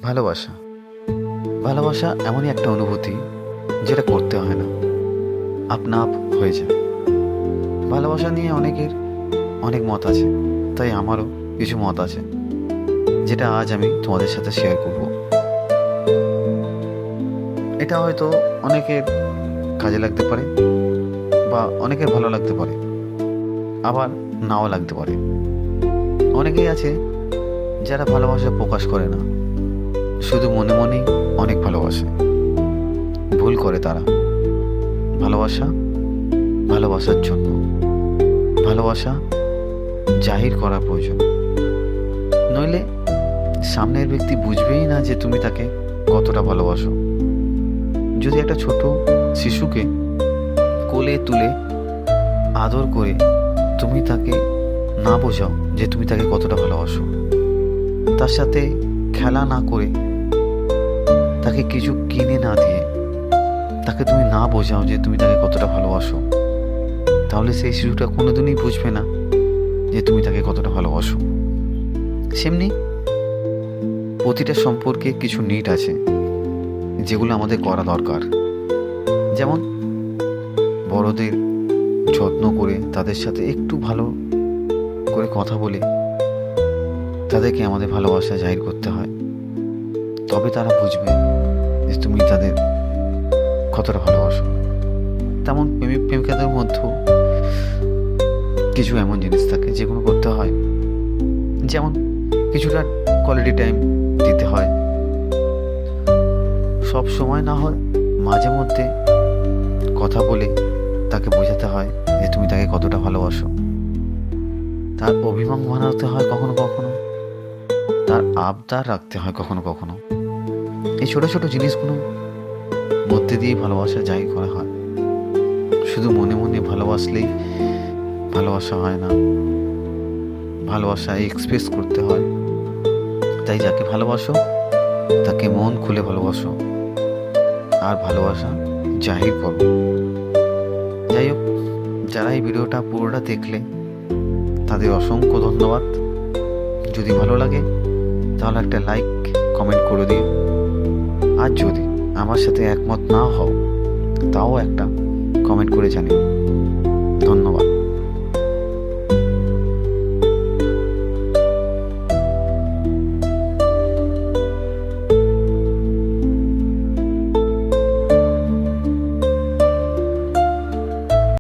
ভালোবাসা ভালোবাসা এমনই একটা অনুভূতি যেটা করতে হয় না, আপনা আপ হয়ে যায়। ভালোবাসা নিয়ে অনেকের অনেক মত আছে, তাই আমারও কিছু মত আছে যেটা আজ আমি তোমাদের সাথে শেয়ার করব। এটা হয়তো অনেকের কাজে লাগতে পারে বা অনেকের ভালো লাগতে পারে, আবার নাও লাগতে পারে। অনেকেই আছে যারা ভালোবাসা প্রকাশ করে না, শুধু মনে মনেই অনেক ভালোবাসে। ভুল করে তারা। ভালোবাসা ভালোবাসার জন্য, ভালোবাসা জাহির করা প্রয়োজন, নইলে সামনের ব্যক্তি বুঝবেই না যে তুমি তাকে কতটা ভালোবাসো। যদি একটা ছোট শিশুকে কোলে তুলে আদর করে তুমি তাকে না বোঝাও যে তুমি তাকে কতটা ভালোবাসো, তার সাথে খেলা না করে, তাকে কিছু কিনে না দিয়ে তাকে তুমি না বোঝাও যে তুমি তাকে কতটা ভালোবাসো, তাহলে সেই শিশুটা কোনোদিনই বুঝবে না যে তুমি তাকে কতটা ভালোবাসো। সেমনি প্রতিটা সম্পর্কে কিছু নিড আছে যেগুলো আমাদের করা দরকার। যেমন বড়দের যত্ন করে তাদের সাথে একটু ভালো করে কথা বলে তাদেরকে আমাদের ভালোবাসা জাহির করতে হয়, তবে তারা বুঝবে যে তুমি তাদের কতটা ভালোবাসো। তেমন প্রেমিক প্রেমিকাদের মধ্যেও কিছু এমন জিনিস থাকে যেগুলো করতে হয়। যেমন কিছুটা কোয়ালিটি টাইম দিতে হয়, সব সময় না হয় মাঝে মধ্যে কথা বলে তাকে বোঝাতে হয় যে তুমি তাকে কতটা ভালোবাসো। তার অভিমান মানাতে হয় কখনো কখনো, তার আবদার রাখতে হয় কখনো কখনো। এই ছোট ছোট জিনিসগুলো মধ্যে দিয়ে ভালোবাসা জাহির করা হয়। শুধু মনে মনে ভালোবাসলেই ভালোবাসা হয় না, ভালোবাসা এক্সপ্রেস করতে হয়। তাই যাকে ভালোবাসো তাকে মন খুলে ভালোবাসো আর ভালোবাসা জাহির করো। যাই হোক, যারা এই ভিডিওটা পুরোটা দেখলে তাদের অসংখ্য ধন্যবাদ। যদি ভালো লাগে তাহলে একটা লাইক কমেন্ট করে দিও, আর যদি আমার সাথে একমত না হও তাও একটা কমেন্ট করে জানিও।